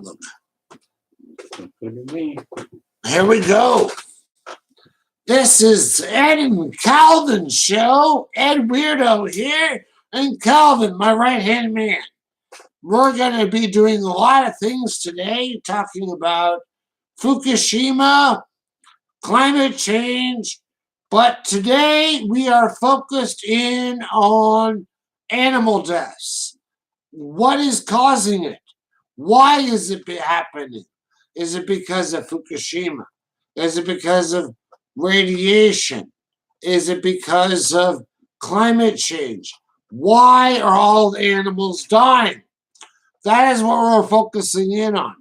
look. Here we go. This is Ed and Calvin's show. Ed Weirdo here, and Calvin, my right-hand man. We're going to be doing a lot of things today, talking about Fukushima, climate change, but today we are focused in on animal deaths. What is causing it? Why is it happening? Is it because of Fukushima? Is it because of radiation? Is it because of climate change? Why are all the animals dying? That is what we're focusing in on.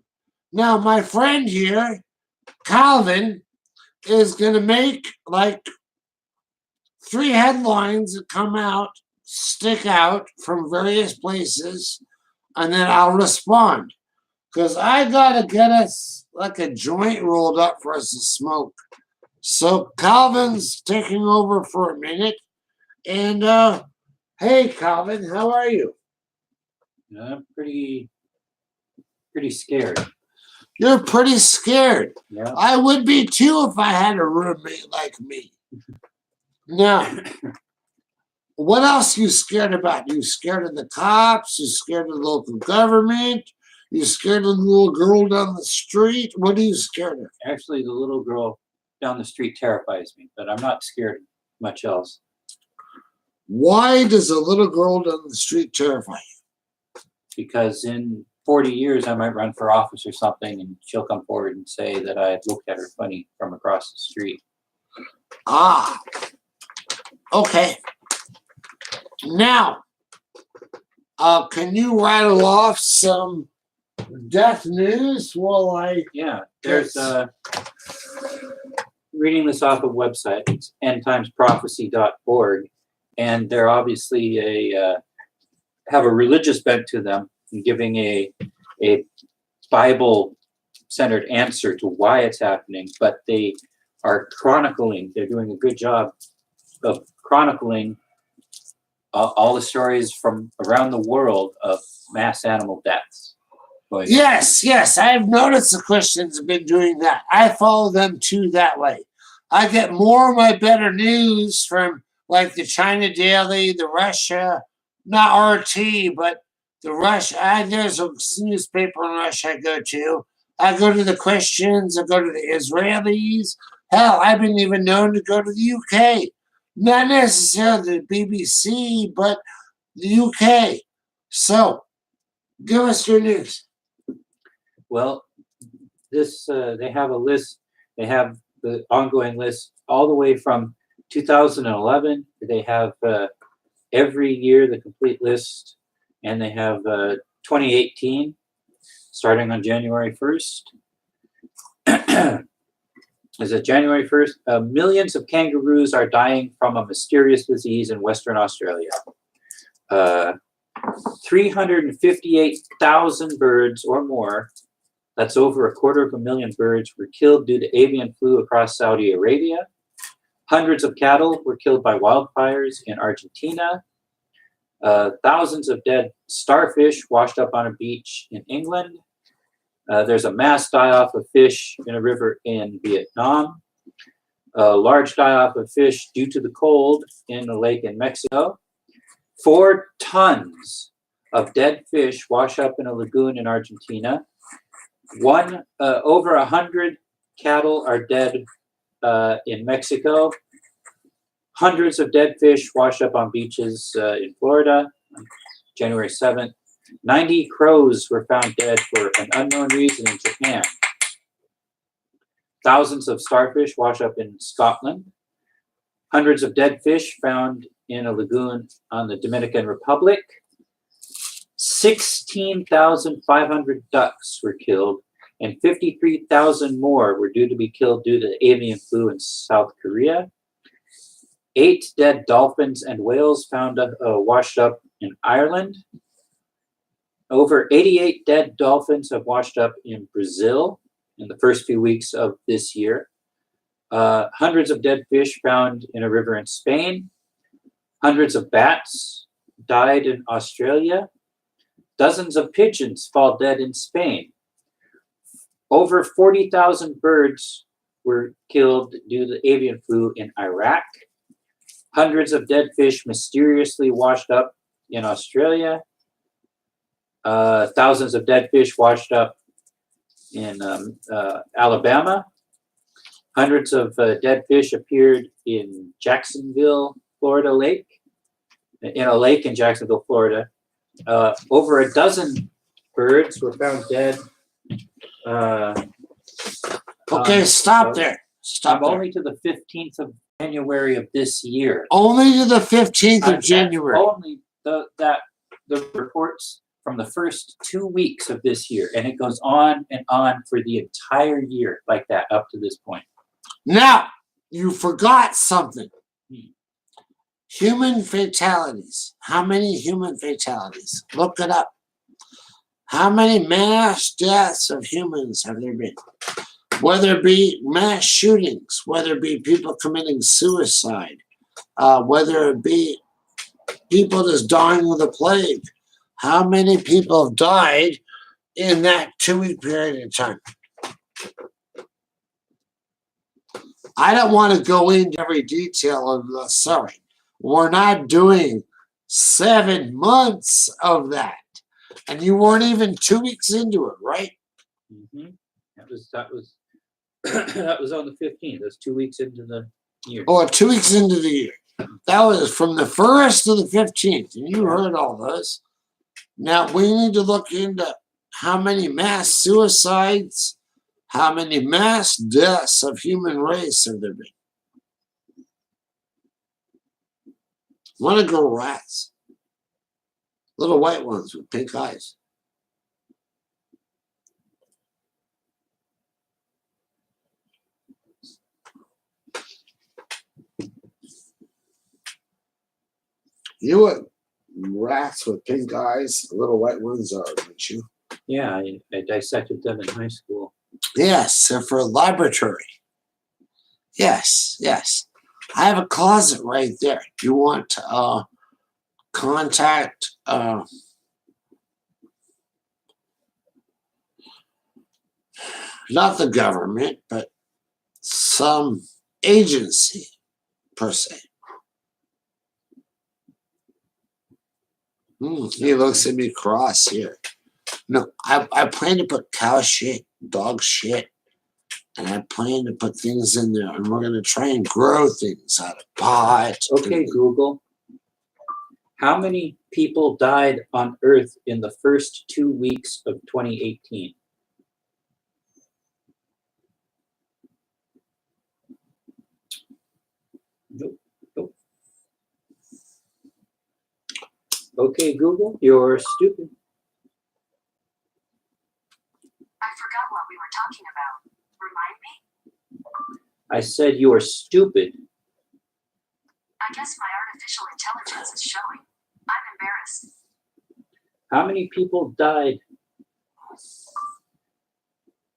Now, my friend here, Calvin, is going to make like 3 headlines that come out, stick out from various places, and then I'll respond. Because I got to get us like a joint rolled up for us to smoke. So Calvin's taking over for a minute. And hey, Calvin, how are you? I'm pretty scared. You're pretty scared. Yeah. I would be too if I had a roommate like me. Now, what else are you scared about? You scared of the cops? You scared of the local government? You scared of the little girl down the street? What are you scared of? Actually, the little girl down the street terrifies me, but I'm not scared of much else. Why does a little girl down the street terrify you? Because in 40 years, I might run for office or something, and she'll come forward and say that I looked at her funny from across the street. Ah, okay. Now, can you rattle off some death news while I... Yeah, there's reading this off a website. It's endtimesprophecy.org, and they're obviously have a religious bent to them, and giving a Bible-centered answer to why it's happening, but they are chronicling. They're doing a good job of chronicling all the stories from around the world of mass animal deaths. Yes, I've noticed the Christians have been doing that. I follow them too that way. I get more of my better news from like the China Daily, the Russia, not RT, but the Russia. There's a newspaper in Russia I go to. I go to the Christians, I go to the Israelis. Hell, I've been even known to go to the UK. Not necessarily the BBC, but the UK. So, give us your news. Well, this they have a list. They have the ongoing list all the way from 2011. They have every year the complete list, and they have 2018 starting on January 1st. Is it January 1st? Millions of kangaroos are dying from a mysterious disease in Western Australia. 358,000 birds or more, that's over 250,000 birds, were killed due to avian flu across Saudi Arabia. Hundreds of cattle were killed by wildfires in Argentina. Thousands of dead starfish washed up on a beach in England. There's a mass die-off of fish in a river in Vietnam. A large die-off of fish due to the cold in a lake in Mexico. 4 tons of dead fish wash up in a lagoon in Argentina. Over 100 cattle are dead in Mexico. Hundreds of dead fish wash up on beaches in Florida on January 7th. 90 crows were found dead for an unknown reason in Japan. Thousands of starfish wash up in Scotland. Hundreds of dead fish found in a lagoon on the Dominican Republic. 16,500 ducks were killed, and 53,000 more were due to be killed due to avian flu in South Korea. 8 dead dolphins and whales found washed up in Ireland. Over 88 dead dolphins have washed up in Brazil in the first few weeks of this year. Hundreds of dead fish found in a river in Spain. Hundreds of bats died in Australia. Dozens of pigeons fall dead in Spain. Over 40,000 birds were killed due to the avian flu in Iraq. Hundreds of dead fish mysteriously washed up in Australia. Thousands of dead fish washed up in Alabama. Hundreds of dead fish appeared in Jacksonville, Florida lake, in a lake in Jacksonville, Florida. Over a dozen birds were found dead. Okay, stop there. Stop there. Only to the 15th of January of this year. Only to the 15th of January. Only the reports from the first 2 weeks of this year, and it goes on and on for the entire year like that up to this point. Now, you forgot something. Human fatalities. How many human fatalities? Look it up. How many mass deaths of humans have there been? Whether it be mass shootings, whether it be people committing suicide, whether it be people just dying with the plague. How many people have died in that 2-week period of time? I don't want to go into every detail of the sorry. We're not doing 7 months of that. And you weren't even 2 weeks into it, right? Mm-hmm. That was that was on the 15th. That's 2 weeks into the year. Oh, 2 weeks into the year. That was from the 1st to the 15th. And you heard all those. Now, we need to look into how many mass suicides, how many mass deaths of human race have there been. Want to go rats. Little white ones with pink eyes. You know what rats with pink eyes, little white ones are, don't you? Yeah, I dissected them in high school. Yes, they're for a laboratory. Yes, yes. I have a closet right there. You want to contact not the government, but some agency per se. He looks at me cross here. No, I plan to put cow shit, dog shit, and I plan to put things in there, and we're going to try and grow things out of pot. Okay, Google. How many people died on Earth in the first 2 weeks of 2018? Nope. Okay, Google, you're stupid. I forgot what we were talking about. Remind me? I said you're stupid. I guess my artificial intelligence is showing. I'm embarrassed. How many people died?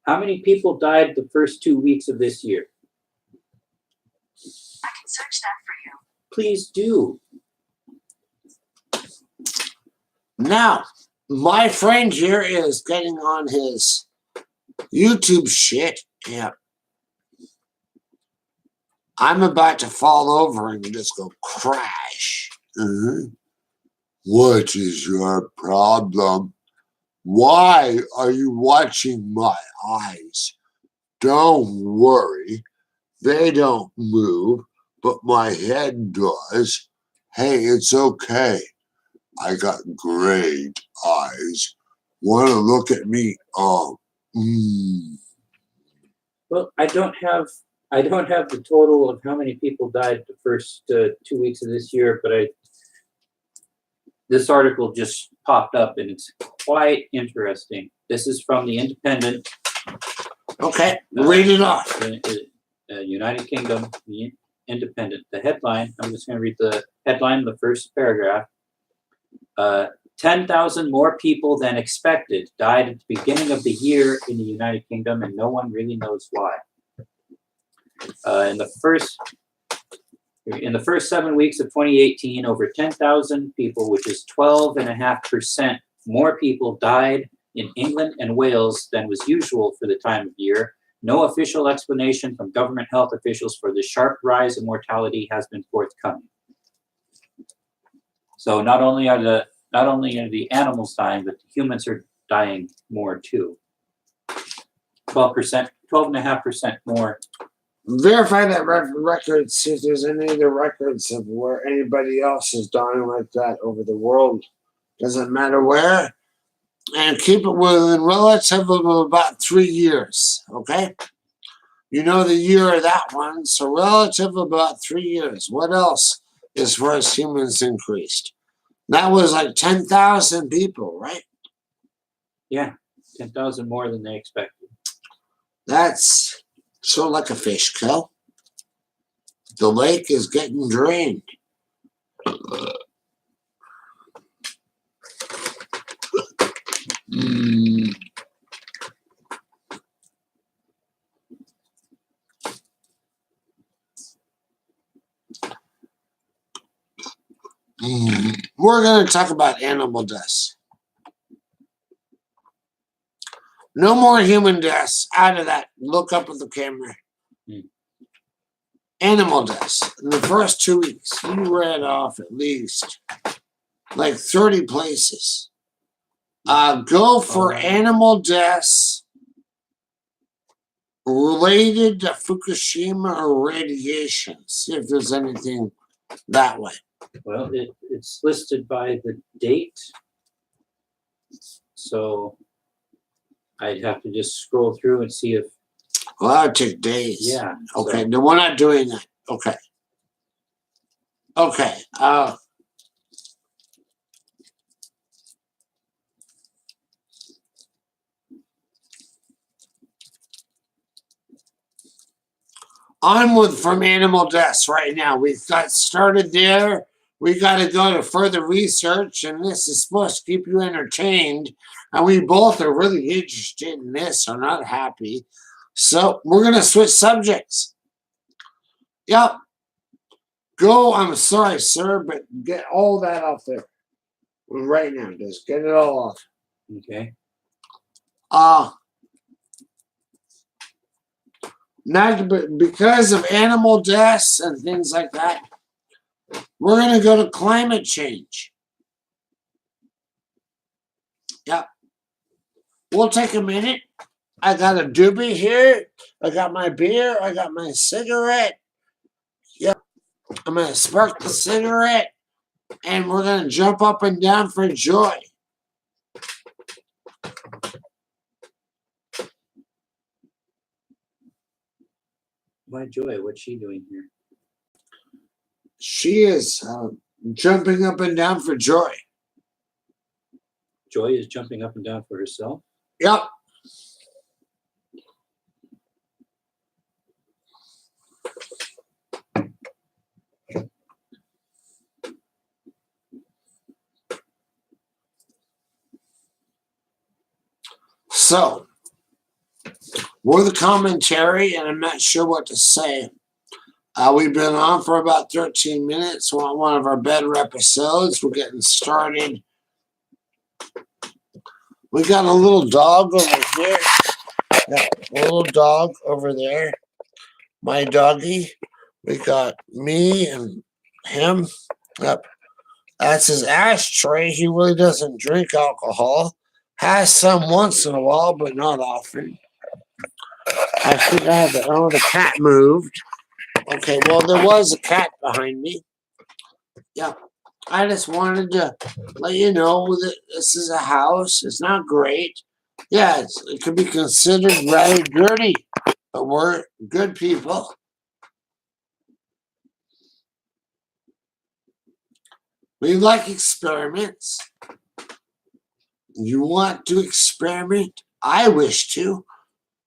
How many people died the first 2 weeks of this year? I can search that for you. Please do. Now, my friend here is getting on his YouTube shit, and I'm about to fall over and just go crash. What is your problem? Why are you watching my eyes? Don't worry, they don't move, but my head does. Hey, it's okay. I got great eyes. Want to look at me? Oh, Well, I don't have the total of how many people died the first 2 weeks of this year, but this article just popped up and it's quite interesting. This is from the Independent. okay. Read it off. United Kingdom, the Independent. The headline, I'm just going to read the headline, the first paragraph. 10,000 more people than expected died at the beginning of the year in the United Kingdom, and no one really knows why. In the first 7 weeks of 2018, over 10,000 people, which is 12.5% more people, died in England and Wales than was usual for the time of year. No official explanation from government health officials for the sharp rise in mortality has been forthcoming. So not only are the animals dying, but the humans are dying more too. 12%, 12.5% more. Verify that record, see if there's any other records of where anybody else is dying like that over the world. Doesn't matter where. And keep it within relative of about 3 years, okay? You know the year of that one, so relative about 3 years. What else as far as humans increased? That was like 10,000 people, right? Yeah, 10,000 more than they expected. That's sort of like a fish kill. The lake is getting drained. We're going to talk about animal deaths. No more human deaths. Out of that. Look up at the camera. Animal deaths. In the first 2 weeks, you read off at least like 30 places. Go for animal deaths related to Fukushima or radiation. See if there's anything that way. Well, it's listed by the date. So I'd have to just scroll through and see if. Well, that would take days. Yeah. Okay, So. no, we're not doing that. Okay. Okay. Onward from animal deaths right now. We've got started there. We got to go to further research, and this is supposed to keep you entertained. And we both are really interested in this, are not happy. So we're going to switch subjects. Yep. Go, I'm sorry, sir, but get all that off there. Right now. Just get it all off. Okay. Not because of animal deaths and things like that, we're going to go to climate change. Yep. We'll take a minute. I got a doobie here. I got my beer. I got my cigarette. Yep. I'm going to spark the cigarette, and we're going to jump up and down for joy. Why Joy? What's she doing here? She is jumping up and down for joy. Joy is jumping up and down for herself? Yep. So, we're the commentary, and I'm not sure what to say. We've been on for about 13 minutes. We're on one of our better episodes. We're getting started. We got a little dog over here. Got a little dog over there. My doggy. We got me and him. Yep. That's his ashtray. He really doesn't drink alcohol. Has some once in a while, but not often. I think I have the, oh, the cat moved. Okay, well, there was a cat behind me. Yeah, I just wanted to let you know that this is a house. It's not great. Yeah, it could be considered rather dirty, but we're good people. We like experiments. You want to experiment? I wish to.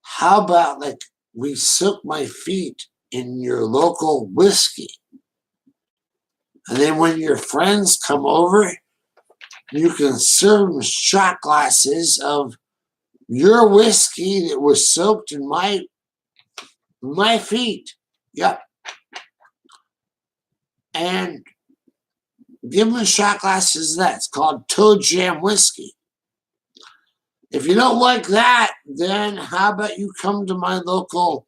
How about like we soak my feet in your local whiskey? And then when your friends come over, you can serve them shot glasses of your whiskey that was soaked in my feet. Yep. And give them shot glasses of that. It's called Toe Jam whiskey. If you don't like that, then how about you come to my local,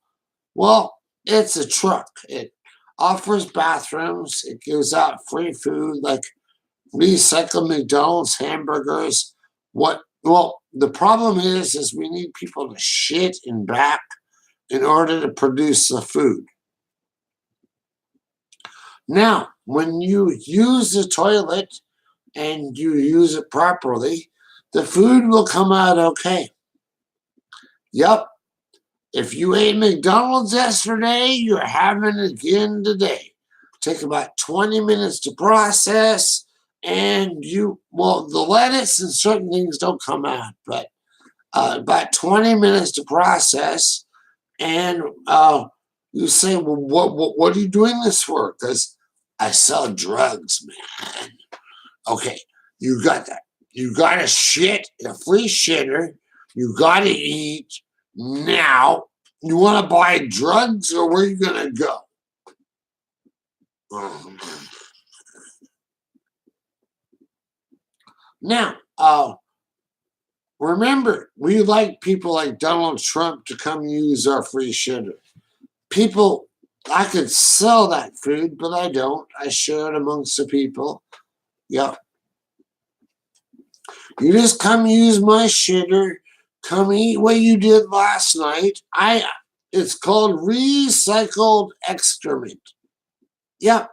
well, it's a truck. It offers bathrooms. It gives out free food like recycled McDonald's hamburgers. What? Well, the problem is we need people to shit and back in order to produce the food. Now, when you use the toilet and you use it properly, the food will come out okay. Yep. If you ate McDonald's yesterday, you're having it again today. Take about 20 minutes to process, and the lettuce and certain things don't come out, but about 20 minutes to process, and you say, well, what are you doing this for? Because I sell drugs, man. Okay, you got that. You got to shit, a free shitter. You got to eat now. You want to buy drugs, or where are you going to go? Now, remember, we like people like Donald Trump to come use our free shitter. People, I could sell that food, but I don't. I share it amongst the people. Yep. You just come use my shitter. Come eat what you did last night. It's called recycled excrement. Yep.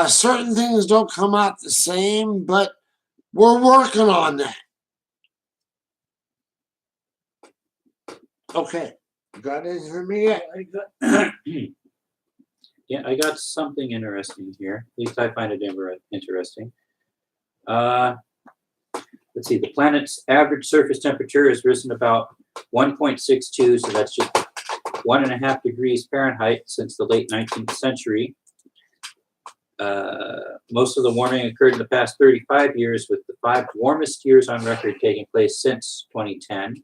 Certain things don't come out the same, but we're working on that. Okay. Got anything for me yet? Yeah, I got something interesting here. At least I find it interesting. Let's see. The planet's average surface temperature has risen about 1.62, so that's just 1.5 degrees Fahrenheit since the late 19th century. Most of the warming occurred in the past 35 years, with the 5 warmest years on record taking place since 2010.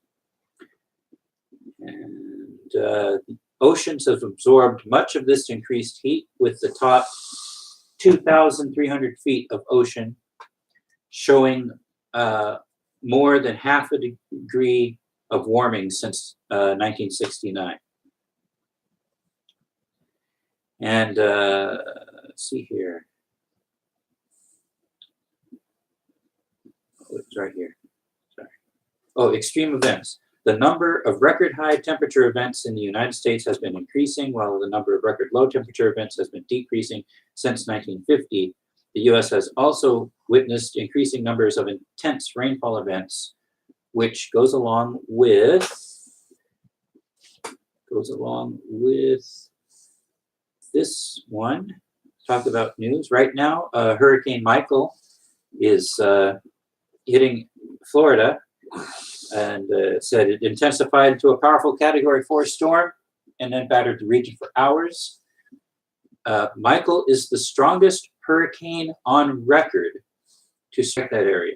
And the oceans have absorbed much of this increased heat, with the top 2,300 feet of ocean showing more than half a degree of warming since 1969. And let's see here. Oh, it's right here. Sorry. Oh, extreme events. The number of record high temperature events in the United States has been increasing, while the number of record low temperature events has been decreasing since 1950. The U.S. has also witnessed increasing numbers of intense rainfall events, which goes along with this one. Talk about news right now. Hurricane Michael is hitting Florida, and said it intensified into a powerful Category 4 storm and then battered the region for hours. Michael is the strongest hurricane on record to strike that area,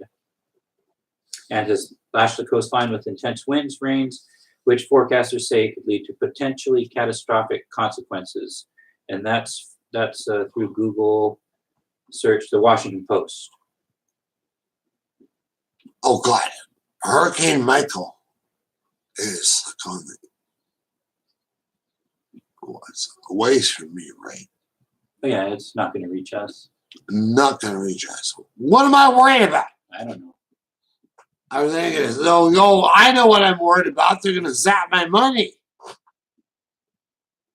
and has lashed the coastline with intense winds, rains, which forecasters say could lead to potentially catastrophic consequences. And that's through Google search, the Washington Post. Oh, God. Hurricane Michael is coming. It's a ways from me, right? Oh, yeah, it's not going to reach us. Not going to reach us. What am I worried about? I don't know. I think it's, I know what I'm worried about. They're going to zap my money.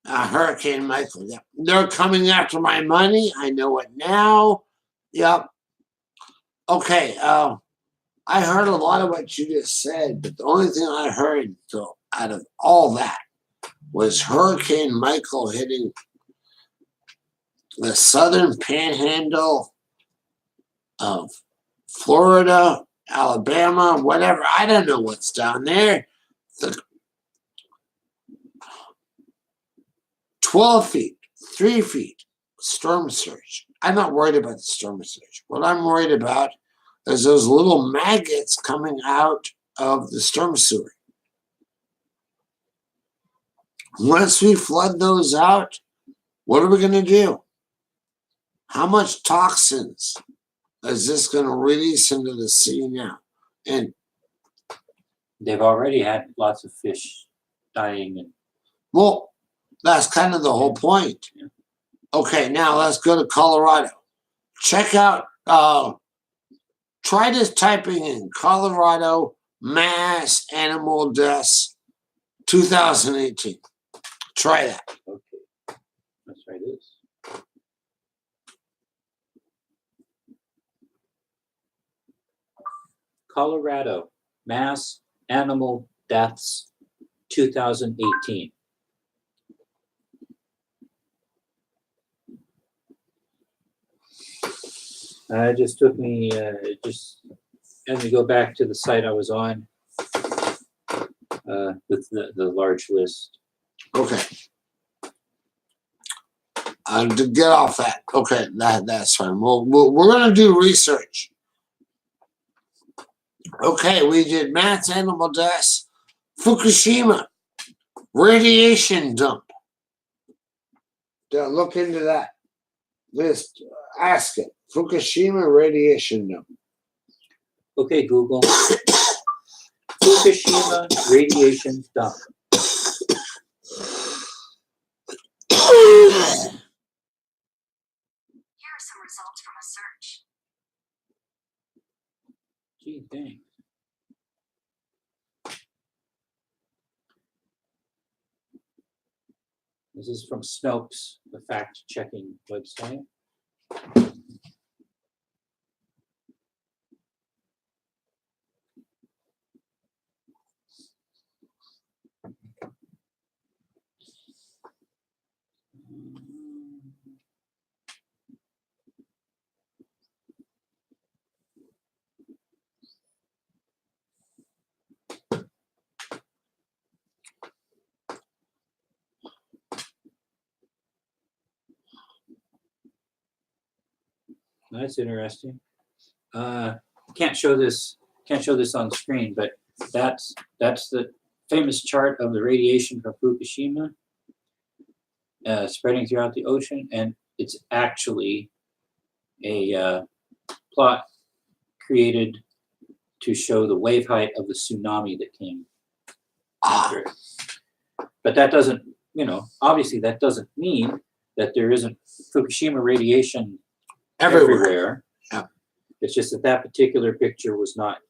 Hurricane Michael, yep. They're coming after my money. I know it now. Yep. Okay, I heard a lot of what you just said, but the only thing I heard out of all that was Hurricane Michael hitting the southern panhandle of Florida, Alabama, whatever. I don't know what's down there. 12 feet, 3 feet, storm surge. I'm not worried about the storm surge. What I'm worried about is those little maggots coming out of the storm sewer. Once we flood those out, what are we going to do? How much toxins is this going to release into the sea now? And They've already had lots of fish dying. And Well, that's kind of the whole point. Yeah. Okay, now let's go to Colorado. Check out, try just typing in Colorado mass animal deaths 2018. Try that. okay, let's try this. Colorado mass animal deaths 2018. It just took me, just had me go back to the site I was on with the large list. Okay. To get off that. Okay, that's fine. We're going to do research. Okay, we did mass animal deaths. Fukushima radiation dump. Look into that. Just ask it. Fukushima radiation dump. Okay, Google. Fukushima radiation dump. Here are some results from a search. Gee, dang. This is from Snopes, the fact-checking website. That's interesting. Can't show this on the screen, but that's the famous chart of the radiation from Fukushima spreading throughout the ocean, and it's actually a plot created to show the wave height of the tsunami that came after it. But that doesn't, obviously that doesn't mean that there isn't Fukushima radiation everywhere. Yeah. It's just that particular picture was not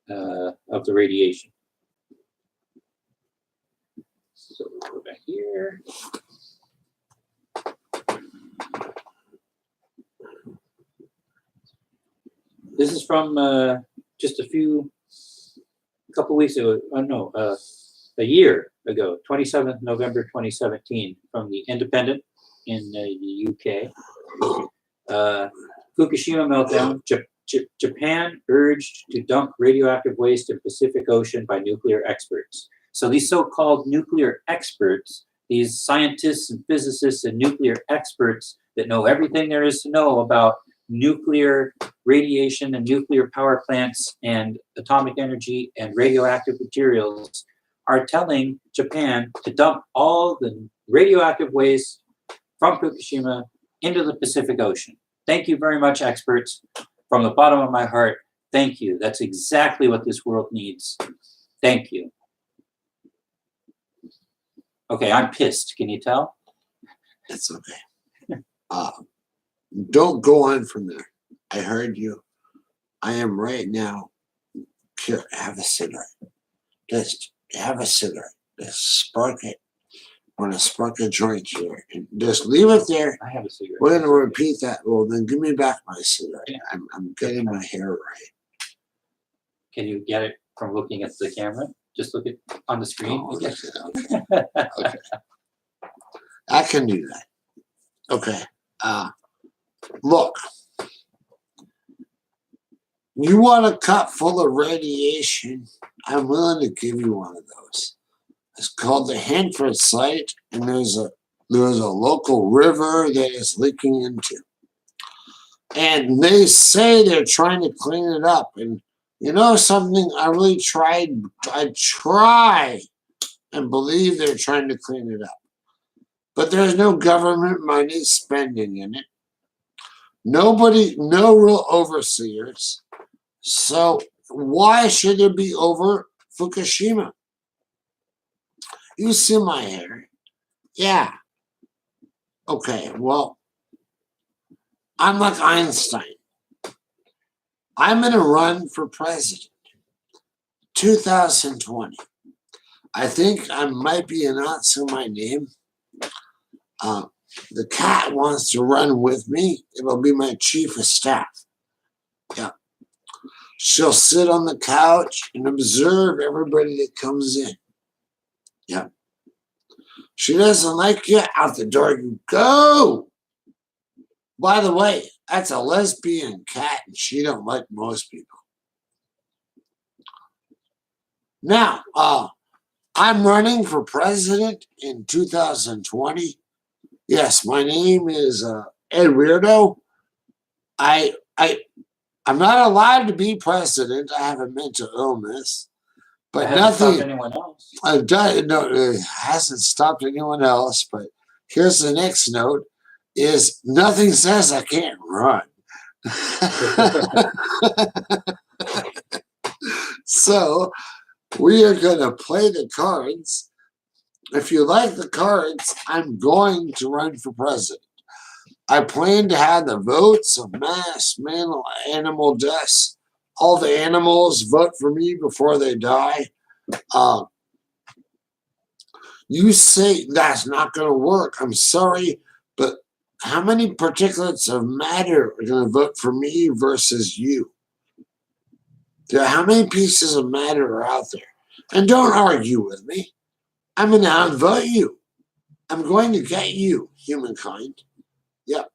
of the radiation. So we'll go back here. This is from just a couple weeks ago. A year ago, 27th November 2017, from the Independent in the UK. Fukushima meltdown. Japan urged to dump radioactive waste in Pacific Ocean by nuclear experts. So these so-called nuclear experts, these scientists and physicists and nuclear experts that know everything there is to know about nuclear radiation and nuclear power plants and atomic energy and radioactive materials, are telling Japan to dump all the radioactive waste from Fukushima into the Pacific Ocean. Thank you very much, experts. From the bottom of my heart, thank you. That's exactly what this world needs. Thank you. Okay, I'm pissed. Can you tell? It's okay. Don't go on from there. I heard you. I am right now. Here, have a cigarette. Just have a cigarette. Just spark it. I'm going to spark a joint here. And just leave it there. I have a cigarette. We're going to repeat that. Well, then give me back my cigarette. Yeah. I'm getting my hair right. Can you get it from looking at the camera? Just look at on the screen. Oh, okay. Okay. I can do that. Okay. Look. You want a cup full of radiation? I'm willing to give you one of those. It's called the Hanford site, and there's a local river that is leaking into. And they say they're trying to clean it up. And you know something? I try and believe they're trying to clean it up. But there's no government money spending in it. Nobody, no real overseers. So Why should it be over Fukushima? You see my hair. Yeah. Okay, well, I'm like Einstein. I'm going to run for president. 2020. I think I might be announcing my name. The cat wants to run with me. It'll be my chief of staff. Yeah. She'll sit on the couch and observe everybody that comes in. Yeah. She doesn't like you. Out the door you go. By the way, that's a lesbian cat, and she don't like most people. Now, I'm running for president in 2020. Yes, my name is Ed Weirdo. I'm not allowed to be president. I have a mental illness, but It hasn't stopped anyone else. it hasn't stopped anyone else. But here's the next note: is nothing says I can't run. So we are going to play the cards. If you like the cards, I'm going to run for president. I plan to have the votes of mass animal deaths. All the animals vote for me before they die. You say that's not going to work. I'm sorry, but how many particulates of matter are going to vote for me versus you? How many pieces of matter are out there? And don't argue with me. I'm going to outvote you. I'm going to get you, humankind. Yep.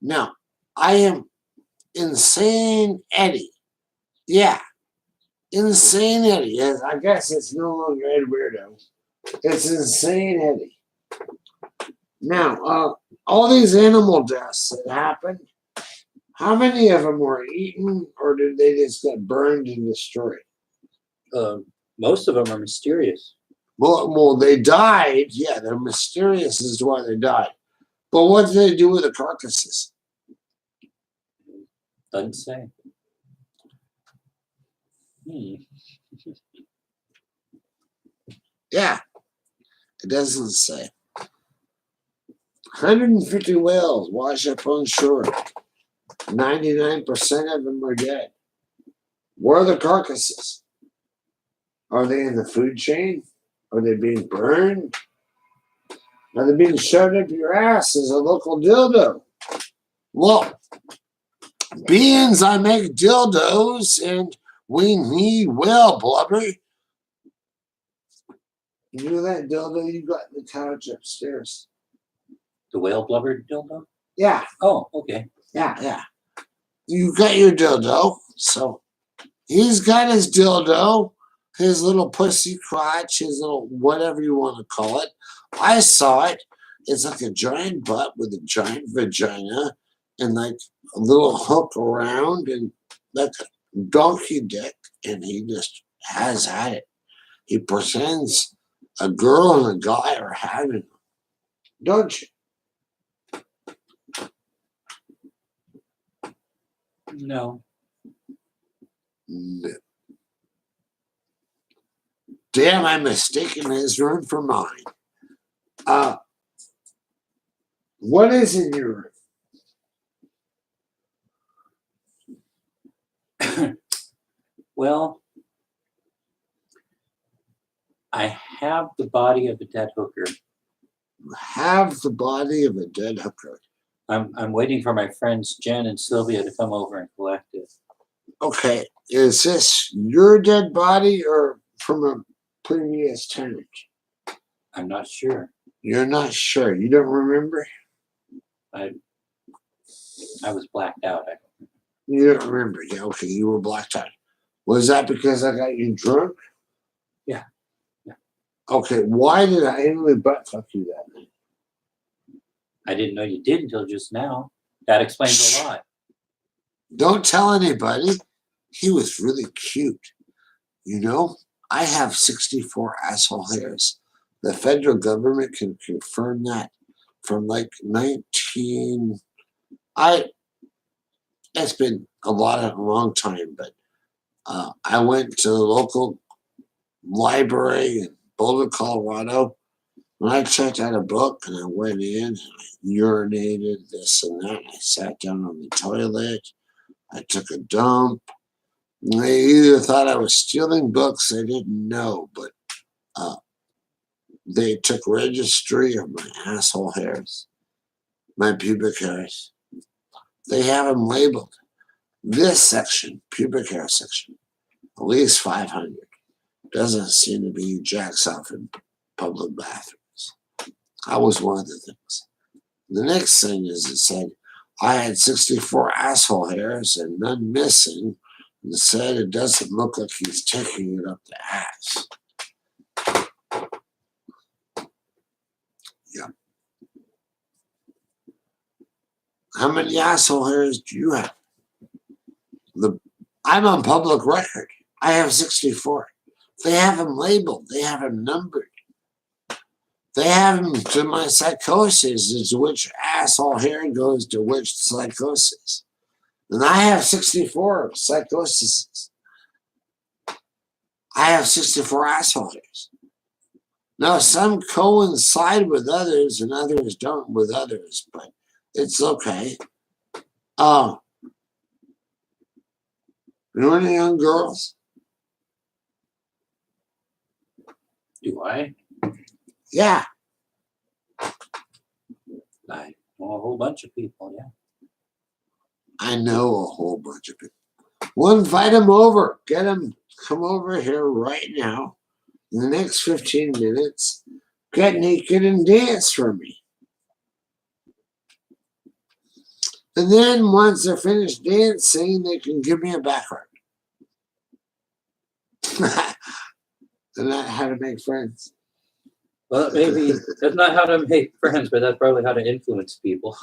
Now, I am Insane Eddie. Yeah. Insane Eddie. Yes, I guess it's no longer Ed Weirdo. It's Insane Eddie. Now, all these animal deaths that happened, how many of them were eaten or did they just get burned and destroyed? Most of them are mysterious. Well, they died. Yeah, they're mysterious as to why they died. But what did they do with the carcasses? Doesn't say. Yeah, it doesn't say. 150 whales wash up on shore. 99% of them are dead. Where are the carcasses? Are they in the food chain? Are they being burned? Are they being shoved up your ass as a local dildo? Well, beans, I make dildos, and we need whale blubber. You know that dildo you got in the couch upstairs? The whale blubber dildo? Yeah. Oh, okay. Yeah. You got your dildo, so he's got his dildo, his little pussy crotch, his little whatever you want to call it. I saw it. It's like a giant butt with a giant vagina and like a little hook around and like a donkey dick, and he just has at it. He pretends a girl and a guy are having it. Don't you? No. No. Damn, I'm mistaken his room for mine. What is in your room? Well, I have the body of a dead hooker. You have the body of a dead hooker. I'm waiting for my friends Jen and Sylvia to come over and collect it. Okay, is this your dead body or from a previous tenant? I'm not sure. You're not sure. You don't remember? I was blacked out. You don't remember. Yeah, okay, you were blacked out. Was that because I got you drunk? Yeah. Okay, why did I anally butt fuck you that night? I didn't know you did until just now. That explains a lot. Don't tell anybody. He was really cute. You know, I have 64 asshole hairs. The federal government can confirm that from like 19. It's been a long time, but I went to the local library in Boulder, Colorado. When I checked out a book and I went in and I urinated this and that, I sat down on the toilet. I took a dump. They either thought I was stealing books, they didn't know, but they took registry of my asshole hairs, my pubic hairs. They have them labeled. This section, pubic hair section, at least 500. Doesn't seem to be jacks off in public bathrooms. That was one of the things. The next thing is it said I had 64 asshole hairs and none missing. And said it doesn't look like he's taking it up the ass. Yeah. How many asshole hairs do you have? I'm on public record. I have 64. They have them labeled. They have them numbered. They have them to my psychosis as to which asshole hair goes to which psychosis. And I have 64 psychoses. I have 64 asshole hairs. Now, some coincide with others and others don't with others, but it's okay. Oh. You know any young girls? Do I? Yeah. I know a whole bunch of people, yeah. I know a whole bunch of people. Well, invite them over. Get them, come over here right now. In the next 15 minutes, get naked and dance for me. And then once they're finished dancing, they can give me a back rub. Isn't that how to make friends? Well, maybe that's not how to make friends, but that's probably how to influence people.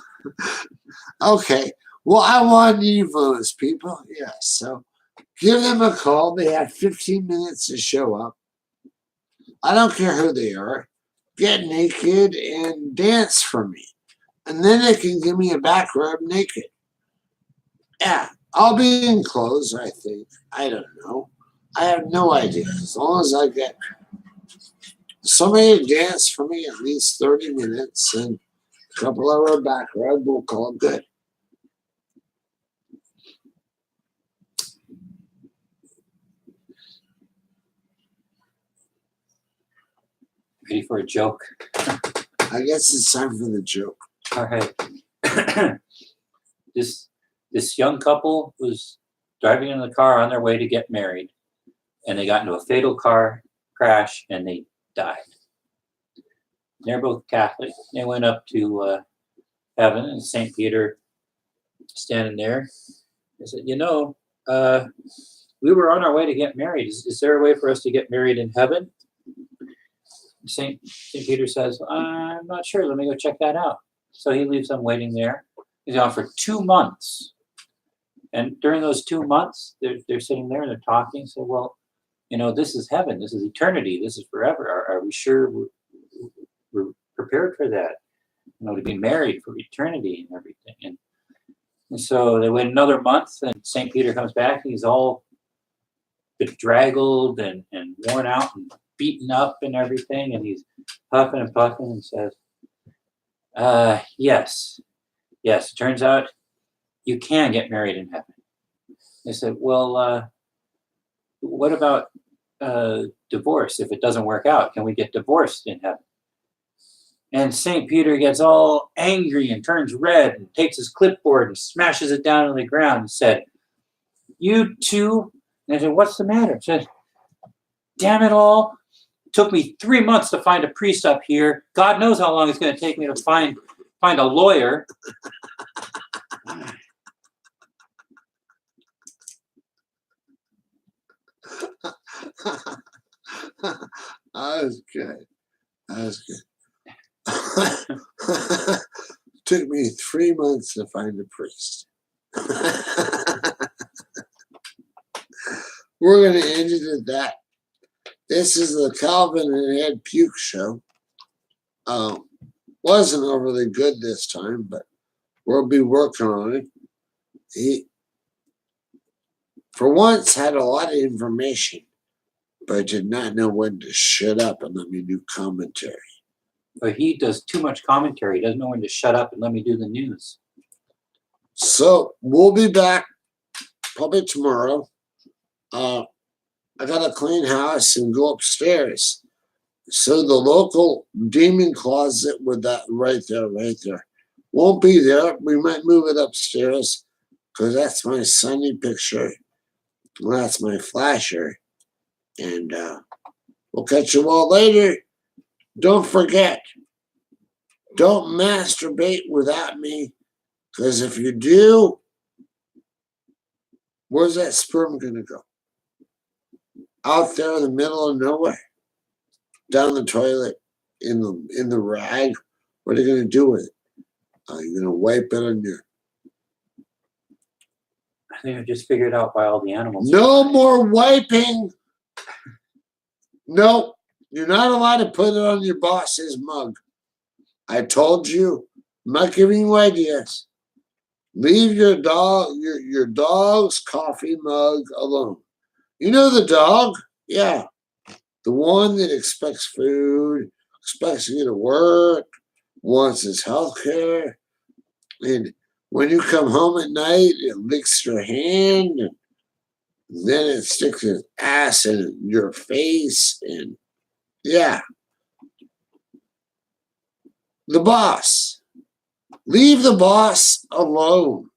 Okay. Well, I want to influence people. Yes. So give them a call. They have 15 minutes to show up. I don't care who they are. Get naked and dance for me. And then they can give me a back rub naked. Yeah. I'll be in clothes, I think. I don't know. I have no idea. As long as I get somebody to dance for me at least 30 minutes and a couple hour back rub, we'll call it good. Ready for a joke? I guess it's time for the joke. All right. This young couple was driving in the car on their way to get married, and they got into a fatal car crash and they died. They're both Catholic. They went up to heaven, and St. Peter standing there. They said, we were on our way to get married. Is there a way for us to get married in heaven? St. Peter says, I'm not sure. Let me go check that out. So he leaves them waiting there. He's gone for 2 months. And during those 2 months, they're sitting there and they're talking. So, well, this is heaven. This is eternity. This is forever. Are we sure we're prepared for that? To be married for eternity and everything. And so they wait another month, and St. Peter comes back, and he's all bedraggled and worn out and beaten up and everything, and he's puffing and puffing and says, yes, it turns out you can get married in heaven. They said, well, what about divorce? If it doesn't work out, can we get divorced in heaven? And St. Peter gets all angry and turns red and takes his clipboard and smashes it down on the ground and said, you two. And I said, what's the matter? He said, damn it all. It took me 3 months to find a priest up here. God knows how long it's going to take me to find a lawyer. That was good. Took me 3 months to find a priest. We're going to end it at that. This is the Calvin and Ed Puke Show. Wasn't overly good this time, but we'll be working on it. for once, had a lot of information, but did not know when to shut up and let me do commentary. But he does too much commentary. He doesn't know when to shut up and let me do the news. So we'll be back probably tomorrow. I gotta clean house and go upstairs. So the local demon closet with that right there, won't be there. We might move it upstairs because that's my sunny picture. Well, that's my flasher. And we'll catch you all later. Don't forget, don't masturbate without me, because if you do, where's that sperm gonna go? Out there in the middle of nowhere, down the toilet, in the rag. What are you gonna do with it? You're gonna wipe it on your. I think I just figured out why all the animals. No more wiping. No, you're not allowed to put it on your boss's mug. I told you. I'm not giving you ideas. Leave your dog's coffee mug alone. You know the dog? Yeah. The one that expects food, expects to go to work, wants his health care. And when you come home at night, it licks your hand, and then it sticks its ass in your face. And yeah. The boss. Leave the boss alone.